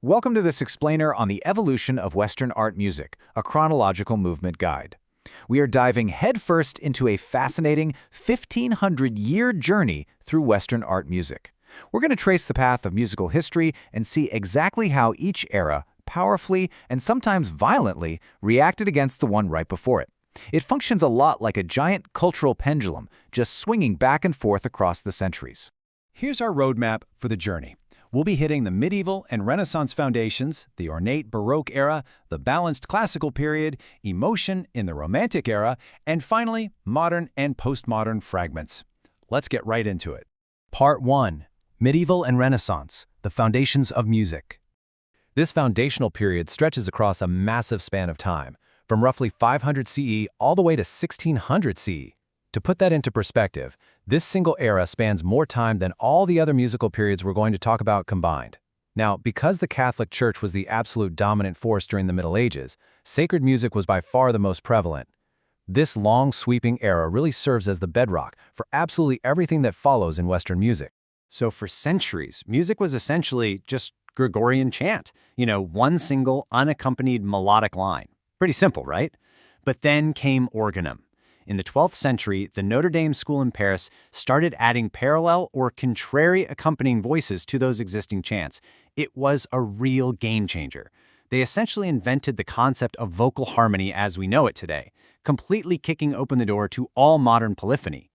Welcome to this explainer on the evolution of Western art music, a chronological movement guide. We are diving headfirst into a fascinating 1,500-year journey through Western art music. We're going to trace the path of musical history and see exactly how each era, powerfully and sometimes violently, reacted against the one right before it. It functions a lot like a giant cultural pendulum, just swinging back and forth across the centuries. Here's our roadmap for the journey. We'll be hitting the medieval and Renaissance foundations, the ornate Baroque era, the balanced classical period, emotion in the Romantic era, and finally, modern and postmodern fragments. Let's get right into it. Part 1. Medieval and Renaissance, the foundations of music. This foundational period stretches across a massive span of time, from roughly 500 CE all the way to 1600 CE. To put that into perspective, this single era spans more time than all the other musical periods we're going to talk about combined. Now, because the Catholic Church was the absolute dominant force during the Middle Ages, sacred music was by far the most prevalent. This long, sweeping era really serves as the bedrock for absolutely everything that follows in Western music. So for centuries, music was essentially just Gregorian chant, one single, unaccompanied melodic line. Pretty simple, right? But then came organum. In the 12th century, the Notre Dame school in Paris started adding parallel or contrary accompanying voices to those existing chants. It was a real game changer. They essentially invented the concept of vocal harmony as we know it today, completely kicking open the door to all modern polyphony.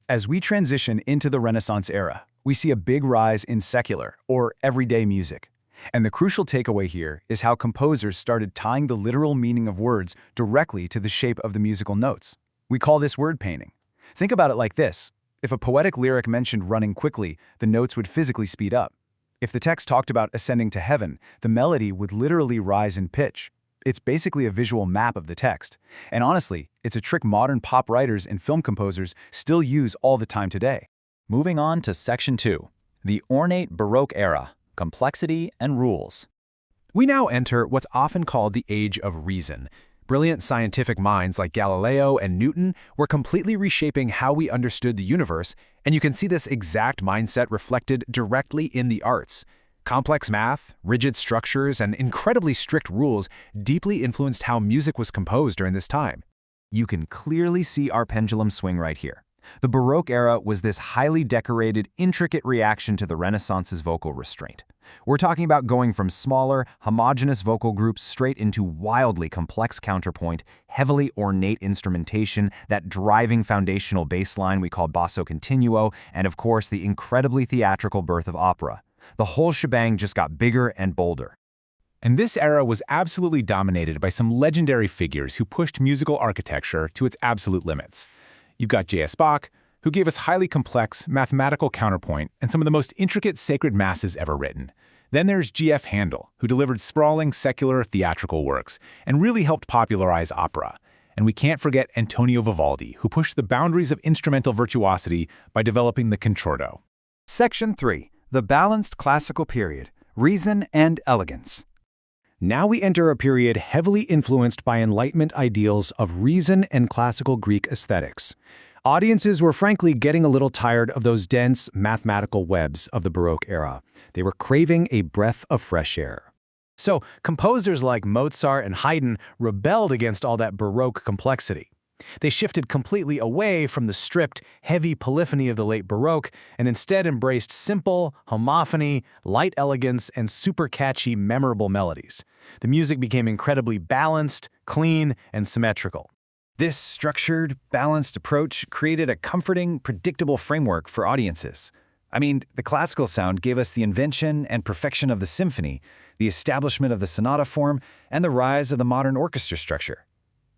As we transition into the Renaissance era, we see a big rise in secular, or everyday music. And the crucial takeaway here is how composers started tying the literal meaning of words directly to the shape of the musical notes. We call this word painting. Think about it like this. If a poetic lyric mentioned running quickly, the notes would physically speed up. If the text talked about ascending to heaven, the melody would literally rise in pitch. It's basically a visual map of the text. And honestly, it's a trick modern pop writers and film composers still use all the time today. Moving on to Section 2, the ornate Baroque era, complexity and rules. We now enter what's often called the Age of Reason. Brilliant scientific minds like Galileo and Newton were completely reshaping how we understood the universe, and you can see this exact mindset reflected directly in the arts. Complex math, rigid structures, and incredibly strict rules deeply influenced how music was composed during this time. You can clearly see our pendulum swing right here. The Baroque era was this highly decorated, intricate reaction to the Renaissance's vocal restraint. We're talking about going from smaller, homogeneous vocal groups straight into wildly complex counterpoint, heavily ornate instrumentation, that driving foundational bass line we call basso continuo, and of course the incredibly theatrical birth of opera. The whole shebang just got bigger and bolder. And this era was absolutely dominated by some legendary figures who pushed musical architecture to its absolute limits. You've got J.S. Bach, who gave us highly complex mathematical counterpoint and some of the most intricate sacred masses ever written. Then there's G.F. Handel, who delivered sprawling secular theatrical works and really helped popularize opera. And we can't forget Antonio Vivaldi, who pushed the boundaries of instrumental virtuosity by developing the concerto. Section 3. The balanced classical period, reason and elegance. Now we enter a period heavily influenced by Enlightenment ideals of reason and classical Greek aesthetics. Audiences were frankly getting a little tired of those dense mathematical webs of the Baroque era. They were craving a breath of fresh air. So composers like Mozart and Haydn rebelled against all that Baroque complexity. They shifted completely away from the stripped, heavy polyphony of the late Baroque and instead embraced simple, homophony, light elegance, and super catchy, memorable melodies. The music became incredibly balanced, clean, and symmetrical. This structured, balanced approach created a comforting, predictable framework for audiences. I mean, the classical sound gave us the invention and perfection of the symphony, the establishment of the sonata form, and the rise of the modern orchestra structure.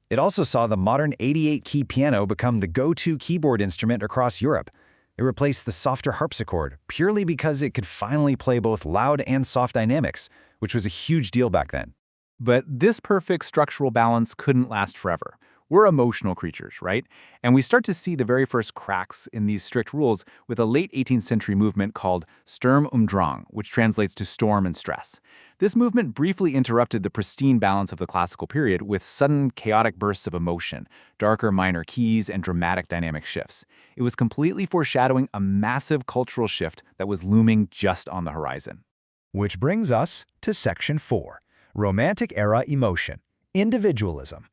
It also saw the modern 88-key piano become the go-to keyboard instrument across Europe. It replaced the softer harpsichord purely because it could finally play both loud and soft dynamics, which was a huge deal back then. But this perfect structural balance couldn't last forever. We're emotional creatures, right? And we start to see the very first cracks in these strict rules with a late 18th century movement called Sturm und Drang, which translates to storm and stress. This movement briefly interrupted the pristine balance of the classical period with sudden, chaotic bursts of emotion, darker minor keys, and dramatic dynamic shifts. It was completely foreshadowing a massive cultural shift that was looming just on the horizon. Which brings us to Section 4, Romantic Era Emotion, Individualism.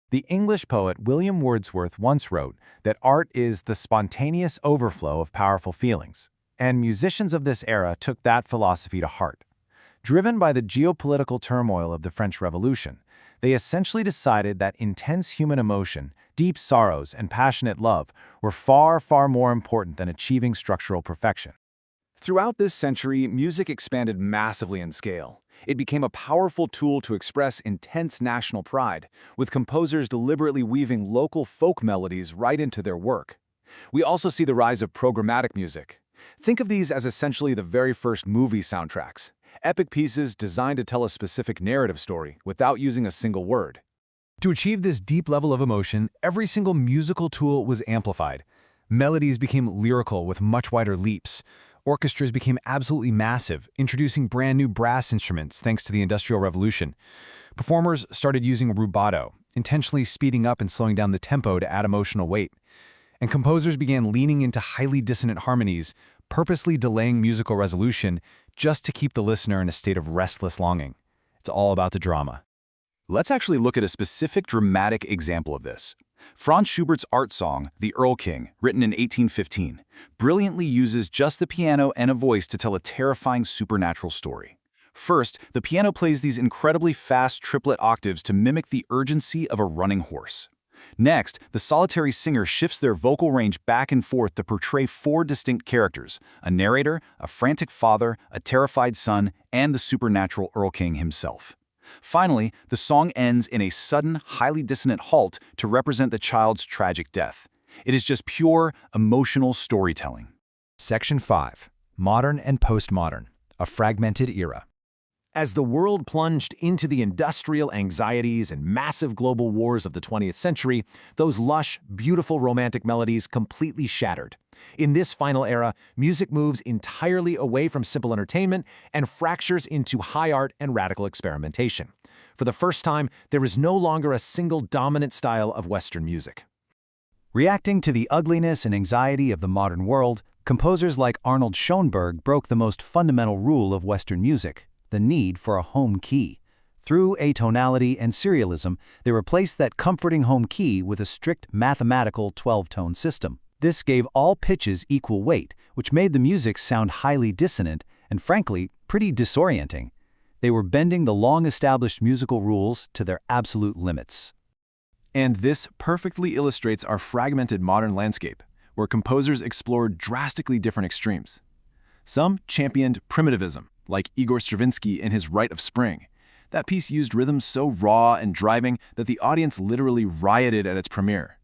The English poet William Wordsworth once wrote that art is the spontaneous overflow of powerful feelings, and musicians of this era took that philosophy to heart. Driven by the geopolitical turmoil of the French Revolution, they essentially decided that intense human emotion, deep sorrows, and passionate love were far, far more important than achieving structural perfection. Throughout this century, music expanded massively in scale. It became a powerful tool to express intense national pride, with composers deliberately weaving local folk melodies right into their work. We also see the rise of programmatic music. Think of these as essentially the very first movie soundtracks, epic pieces designed to tell a specific narrative story without using a single word. To achieve this deep level of emotion, every single musical tool was amplified. Melodies became lyrical with much wider leaps. Orchestras became absolutely massive, introducing brand new brass instruments thanks to the Industrial Revolution. Performers started using rubato, intentionally speeding up and slowing down the tempo to add emotional weight. And composers began leaning into highly dissonant harmonies, purposely delaying musical resolution just to keep the listener in a state of restless longing. It's all about the drama. Let's actually look at a specific dramatic example of this. Franz Schubert's art song, The Erlking, written in 1815, brilliantly uses just the piano and a voice to tell a terrifying supernatural story. First, the piano plays these incredibly fast triplet octaves to mimic the urgency of a running horse. Next, the solitary singer shifts their vocal range back and forth to portray four distinct characters: a narrator, a frantic father, a terrified son, and the supernatural Erlking himself. Finally, the song ends in a sudden, highly dissonant halt to represent the child's tragic death. It is just pure, emotional storytelling. Section 5, Modern and Postmodern, a Fragmented Era. As the world plunged into the industrial anxieties and massive global wars of the 20th century, those lush, beautiful romantic melodies completely shattered. In this final era, music moves entirely away from simple entertainment and fractures into high art and radical experimentation. For the first time, there is no longer a single dominant style of Western music. Reacting to the ugliness and anxiety of the modern world, composers like Arnold Schoenberg broke the most fundamental rule of Western music: the need for a home key. Through atonality and serialism, they replaced that comforting home key with a strict mathematical 12-tone system. This gave all pitches equal weight, which made the music sound highly dissonant and, frankly, pretty disorienting. They were bending the long-established musical rules to their absolute limits. And this perfectly illustrates our fragmented modern landscape, where composers explored drastically different extremes. Some championed primitivism, like Igor Stravinsky in his Rite of Spring. That piece used rhythms so raw and driving that the audience literally rioted at its premiere.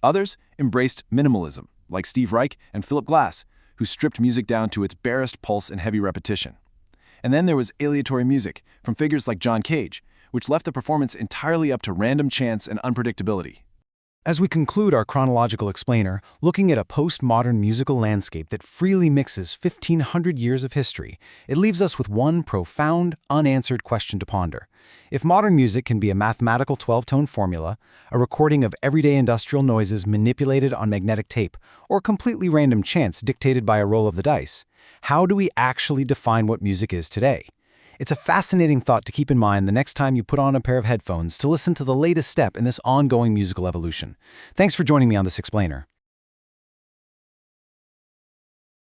Others embraced minimalism, like Steve Reich and Philip Glass, who stripped music down to its barest pulse and heavy repetition. And then there was aleatory music from figures like John Cage, which left the performance entirely up to random chance and unpredictability. As we conclude our chronological explainer, looking at a postmodern musical landscape that freely mixes 1,500 years of history, it leaves us with one profound, unanswered question to ponder. If modern music can be a mathematical 12-tone formula, a recording of everyday industrial noises manipulated on magnetic tape, or completely random chance dictated by a roll of the dice, how do we actually define what music is today? It's a fascinating thought to keep in mind the next time you put on a pair of headphones to listen to the latest step in this ongoing musical evolution. Thanks for joining me on this explainer.